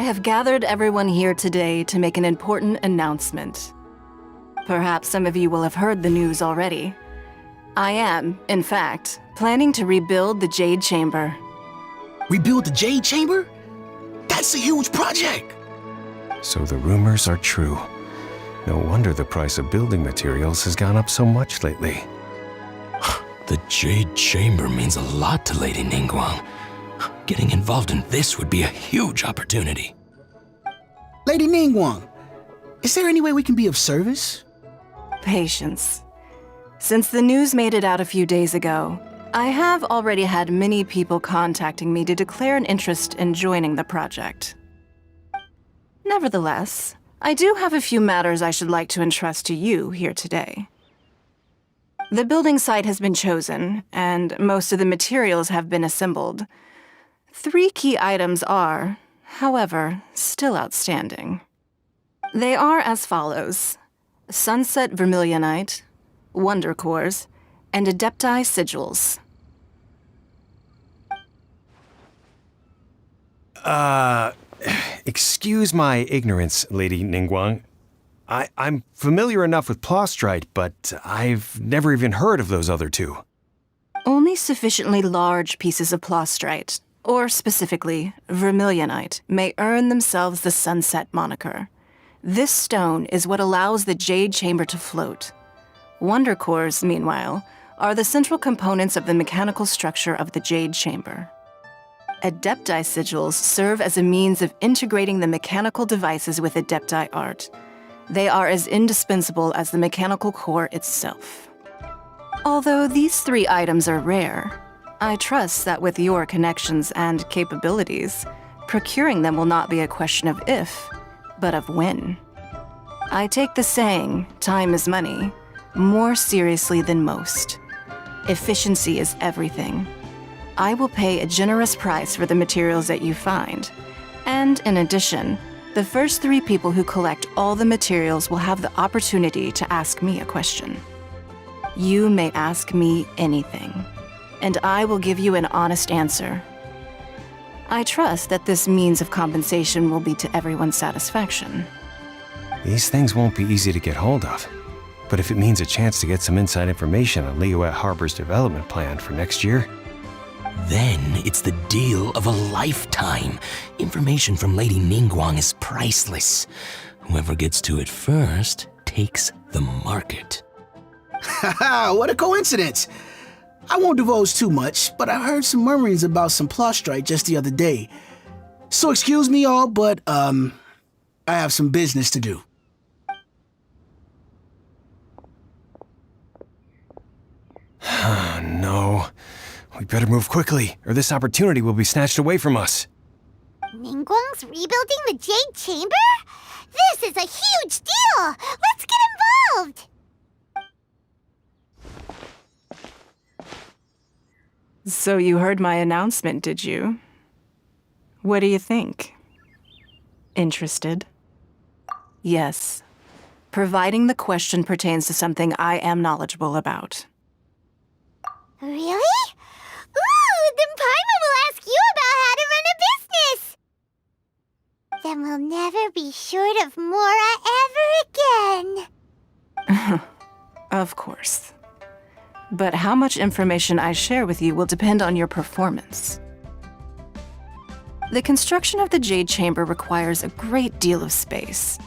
have gathered everyone here today to make an important announcement. Perhaps some of you will have heard the news already. I am, in fact, planning to rebuild the Jade Chamber. Rebuild the Jade Chamber? That's a huge project! So the rumors are true. No wonder the price of building materials has gone up so much lately. The Jade Chamber means a lot to Lady Ningguang. Getting involved in this would be a huge opportunity. Lady Ningguang, is there any way we can be of service? Patience. Since the news made it out a few days ago, I have already had many people contacting me to declare an interest in joining the project. Nevertheless, I do have a few matters I should like to entrust to you here today. The building site has been chosen, and most of the materials have been assembled. 3 key items are, however, still outstanding. They are as follows: Sunset Vermilionite, Wonder Cores, and Adepti Sigils. Excuse my ignorance, Lady Ningguang. I'm familiar enough with Plostrite, but I've never even heard of those other 2. Only sufficiently large pieces of Plostrite, or specifically Vermilionite, may earn themselves the Sunset moniker. This stone is what allows the Jade Chamber to float. Wonder Cores, meanwhile, are the central components of the mechanical structure of the Jade Chamber. Adepti Sigils serve as a means of integrating the mechanical devices with Adepti art. They are as indispensable as the mechanical core itself. Although these 3 items are rare, I trust that with your connections and capabilities, procuring them will not be a question of if, but of when. I take the saying, time is money, more seriously than most. Efficiency is everything. I will pay a generous price for the materials that you find. And in addition, the first 3 people who collect all the materials will have the opportunity to ask me a question. You may ask me anything, and I will give you an honest answer. I trust that this means of compensation will be to everyone's satisfaction. These things won't be easy to get hold of. But if it means a chance to get some inside information on Liyuet Harbor's development plan for next year, Then it's the deal of a lifetime. Information from Lady Ningguang is priceless. Whoever gets to it first takes the market. Haha, what a coincidence! I won't divulge too much, but I heard some murmurings about some Plostrite just the other day. So excuse me all, but, I have some business to do. no. We better move quickly, or this opportunity will be snatched away from us. Ningguang's rebuilding the Jade Chamber? This is a huge deal! Let's get involved! So you heard my announcement, did you? What do you think? Interested? Yes. Providing the question pertains to something I am knowledgeable about. Really? Ooh, then Paimon will ask you about how to run a business! Then we'll never be short of Mora ever again. Of course. But how much information I share with you will depend on your performance. The construction of the Jade Chamber requires a great deal of space.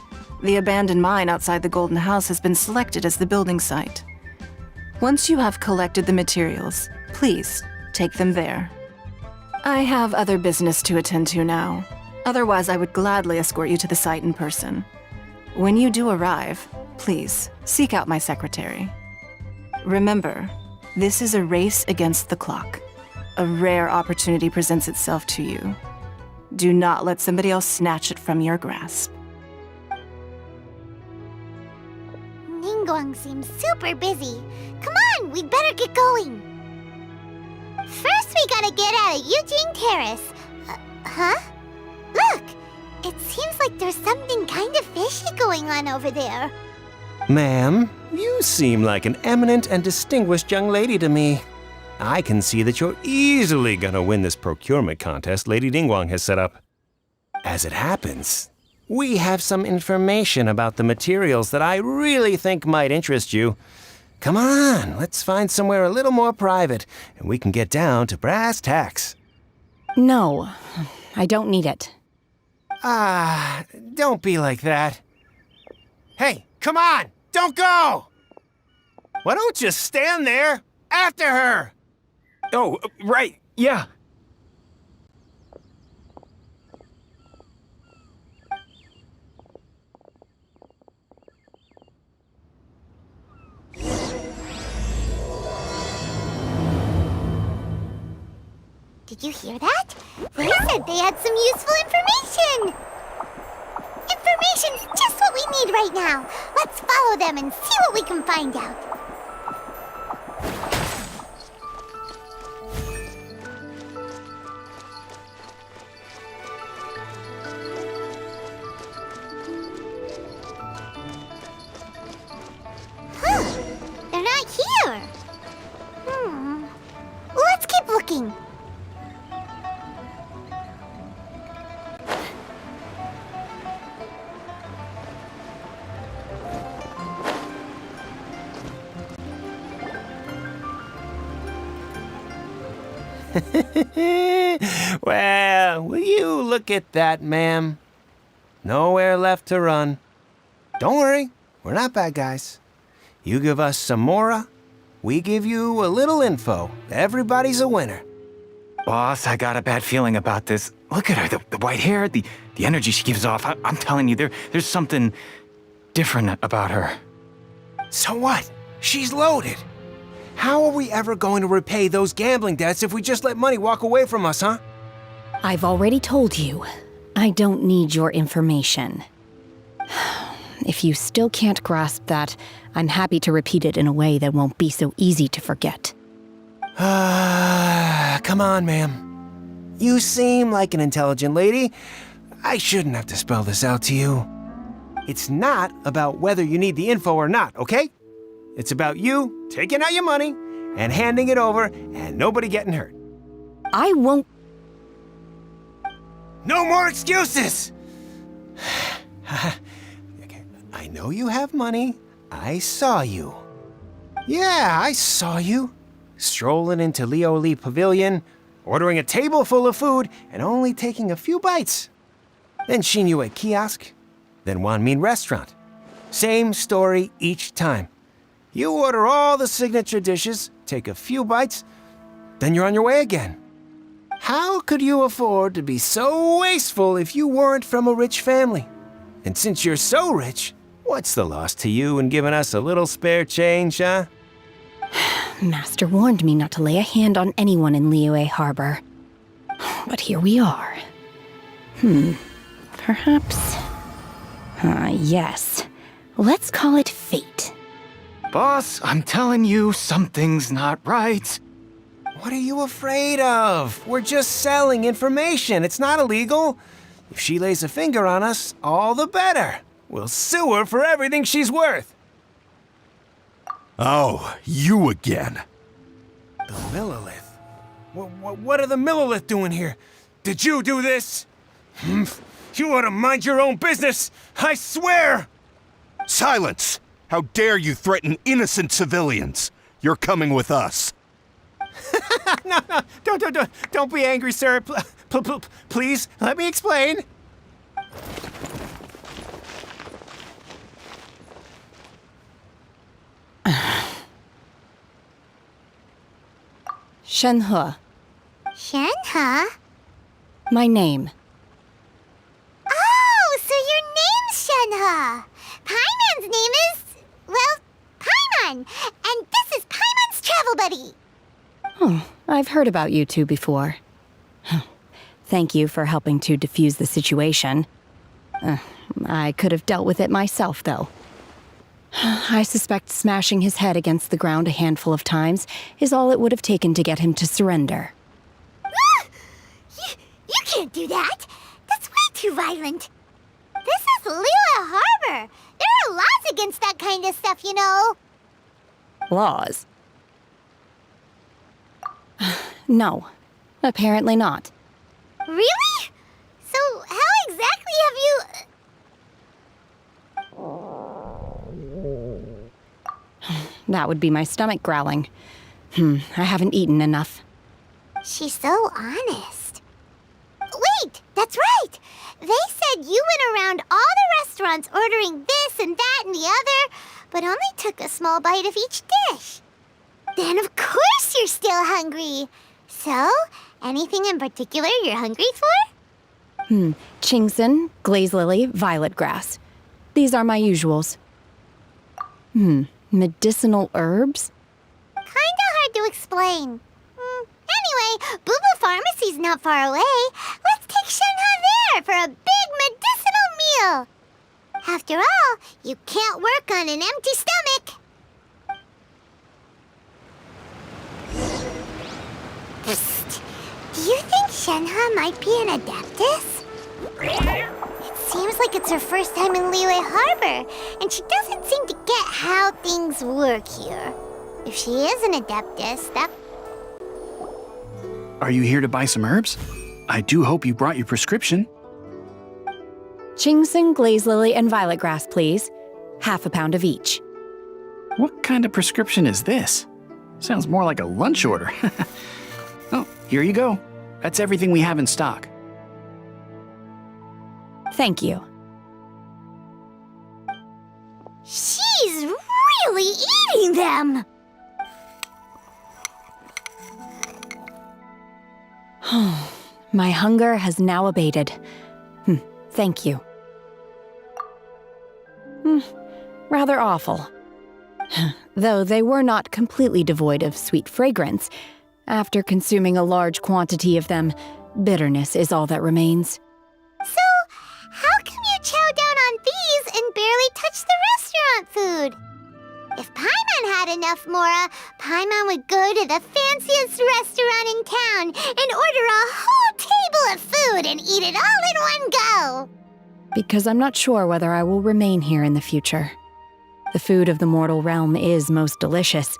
The abandoned mine outside the Golden House has been selected as the building site. Once you have collected the materials, please take them there. I have other business to attend to now. Otherwise, I would gladly escort you to the site in person. When you do arrive, please seek out my secretary. Remember, this is a race against the clock. A rare opportunity presents itself to you. Do not let somebody else snatch it from your grasp. Ningguang seems super busy. Come on, we'd better get going. First, we gotta get out of Eugene Terrace. Huh? Look! It seems like there's something kind of fishy going on over there. Ma'am, you seem like an eminent and distinguished young lady to me. I can see that you're easily gonna win this procurement contest Lady Ningguang has set up. As it happens, we have some information about the materials that I really think might interest you. Come on, let's find somewhere a little more private, and we can get down to brass tacks. No, I don't need it. Don't be like that. Hey, come on, don't go! Why don't you stand there after her? Oh, right, yeah. Did you hear that? They said they had some useful information! Information's just what we need right now. Let's follow them and see what we can find out. Huh, they're not here. Let's keep looking. Well, will you look at that, ma'am? Nowhere left to run. Don't worry, we're not bad guys. You give us some mora, we give you a little info. Everybody's a winner. Boss, I got a bad feeling about this. Look at her, the white hair, the energy she gives off. I'm telling you, there's something different about her. So what? She's loaded. How are we ever going to repay those gambling debts if we just let money walk away from us, huh? I've already told you, I don't need your information. If you still can't grasp that, I'm happy to repeat it in a way that won't be so easy to forget. Come on, ma'am. You seem like an intelligent lady. I shouldn't have to spell this out to you. It's not about whether you need the info or not, okay? It's about you taking out your money and handing it over and nobody getting hurt. I won't. No more excuses! Okay, I know you have money. I saw you. Yeah, I saw you. Strolling into Leo Lee Pavilion, ordering a table full of food, and only taking a few bites. Then Shinyue Kiosk, then Wanmin Restaurant. Same story each time. You order all the signature dishes, take a few bites, then you're on your way again. How could you afford to be so wasteful if you weren't from a rich family? And since you're so rich, what's the loss to you in giving us a little spare change, huh? Master warned me not to lay a hand on anyone in Liyue Harbor. But here we are. Perhaps... yes. Let's call it fate. Boss, I'm telling you, something's not right. What are you afraid of? We're just selling information. It's not illegal. If she lays a finger on us, all the better. We'll sue her for everything she's worth. Oh, you again. The Millilith? What are the Millilith doing here? Did you do this? You ought to mind your own business, I swear! Silence! How dare you threaten innocent civilians? You're coming with us. No, don't be angry, sir. Please, let me explain. Shenhe, Shenhe? my name. Oh, so your name's Shenhe. Paimon's name is, well, Paimon. And this is Paimon's travel buddy. Oh, I've heard about you two before. Thank you for helping to defuse the situation. I could have dealt with it myself, though. I suspect smashing his head against the ground a handful of times is all it would have taken to get him to surrender. You can't do that. That's way too violent. This is Liyue Harbor. There are laws against that kind of stuff, you know. Laws? No, apparently not. Really? So how That would be my stomach growling. I haven't eaten enough. She's so honest. Wait, that's right! They said you went around all the restaurants ordering this and that and the other, but only took a small bite of each dish. Then of course you're still hungry. So, anything in particular you're hungry for? Chingson, glaze lily, violet grass. These are my usuals. Medicinal herbs? Kinda hard to explain. Anyway, Boo Boo Pharmacy's not far away. Let's take Shenhe there for a big medicinal meal. After all, you can't work on an empty stomach. Psst. Do you think Shenhe might be an Adeptus? It seems like it's her first time in Liyue Harbor, and she doesn't seem to get how things work here. If she is an Adeptus, that... Are you here to buy some herbs? I do hope you brought your prescription. Chingson, glaze lily, and violet grass, please. Half a pound of each. What kind of prescription is this? Sounds more like a lunch order. Oh, here you go. That's everything we have in stock. Thank you. She's really eating them! My hunger has now abated. Thank you. Rather awful. Though they were not completely devoid of sweet fragrance. After consuming a large quantity of them, bitterness is all that remains. So, how come you chow down on these and barely touch the restaurant food? If Paimon had enough Mora, Paimon would go to the fanciest restaurant in town and order a whole table of food and eat it all in one go. Because I'm not sure whether I will remain here in the future. The food of the mortal realm is most delicious,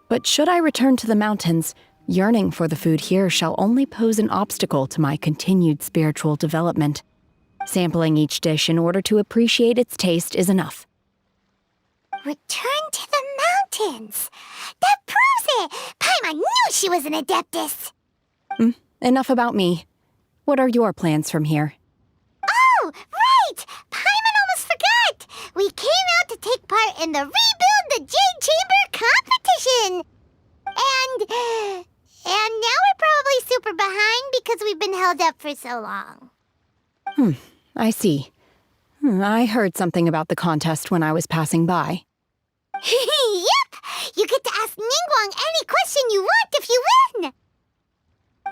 but should I return to the mountains, yearning for the food here shall only pose an obstacle to my continued spiritual development. Sampling each dish in order to appreciate its taste is enough. Return to the mountains! That proves it! Paimon knew she was an Adeptus! Enough about me. What are your plans from here? Oh, right! Paimon almost forgot! We came out to take part in the Rebuild the Jade Chamber competition! And now we're probably super behind because we've been held up for so long. I see. I heard something about the contest when I was passing by. Yep! You get to ask Ningguang any question you want if you win!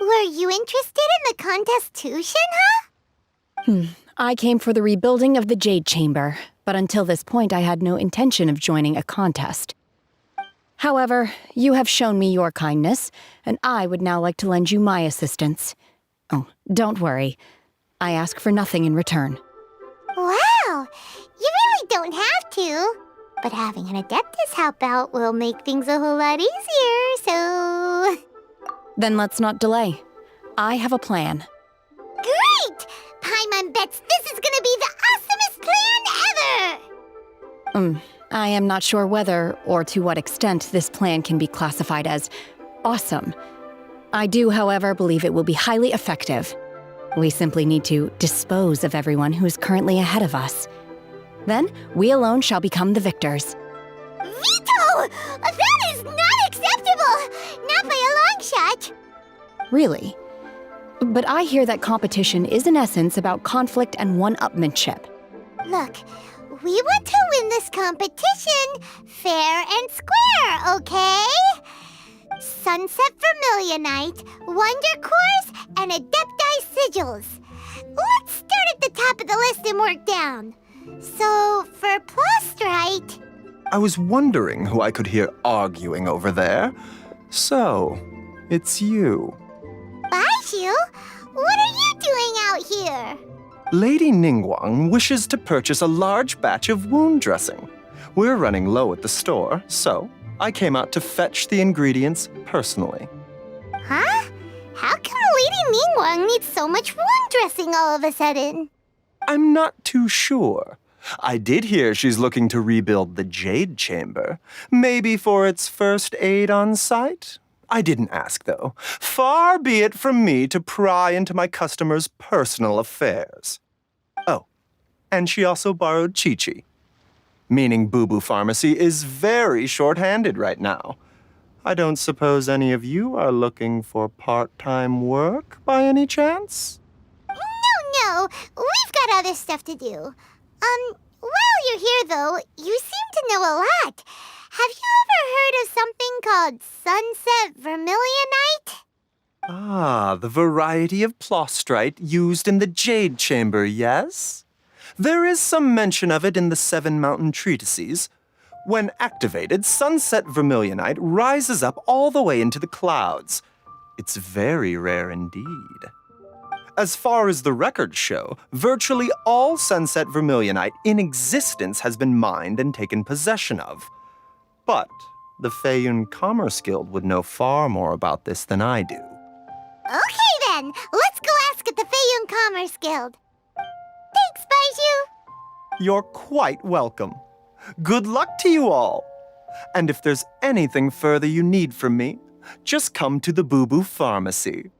Were you interested in the contest too, Shenhe? I came for the rebuilding of the Jade Chamber, but until this point I had no intention of joining a contest. However, you have shown me your kindness, and I would now like to lend you my assistance. Oh, don't worry. I ask for nothing in return. Wow! You really don't have to. But having an Adeptus help out will make things a whole lot easier, so... Then let's not delay. I have a plan. Great! Paimon bets this is gonna be the awesomest plan ever! I am not sure whether, or to what extent, this plan can be classified as awesome. I do, however, believe it will be highly effective. We simply need to dispose of everyone who is currently ahead of us. Then, we alone shall become the victors. Veto! That is not acceptable! Not by a long shot! Really? But I hear that competition is in essence about conflict and one-upmanship. Look, we want to win this competition fair and square, okay? Sunset Vermilionite, Wonder Cores, and Adepti Sigils. Let's start at the top of the list and work down. So, for Plustrite... I was wondering who I could hear arguing over there. So, it's you. Baishu? What are you doing out here? Lady Ningguang wishes to purchase a large batch of wound dressing. We're running low at the store, so I came out to fetch the ingredients personally. Huh? How come Lady Ningguang needs so much wound dressing all of a sudden? I'm not too sure. I did hear she's looking to rebuild the Jade Chamber. Maybe for its first aid on site? I didn't ask, though. Far be it from me to pry into my customers' personal affairs. Oh, and she also borrowed Chi-Chi. Meaning Boo Boo Pharmacy is very short-handed right now. I don't suppose any of you are looking for part-time work by any chance? No, we've got other stuff to do. While you're here, though, you seem to know a lot. Have you ever heard of something called Sunset Vermilionite? Ah, the variety of plostrite used in the Jade Chamber, yes? There is some mention of it in the Seven Mountain Treatises. When activated, Sunset Vermilionite rises up all the way into the clouds. It's very rare indeed. As far as the records show, virtually all Sunset Vermilionite in existence has been mined and taken possession of. But the Feiyun Commerce Guild would know far more about this than I do. Okay then, let's go ask at the Feiyun Commerce Guild. Thanks, Baiju. You're quite welcome. Good luck to you all. And if there's anything further you need from me, just come to the Boo Boo Pharmacy.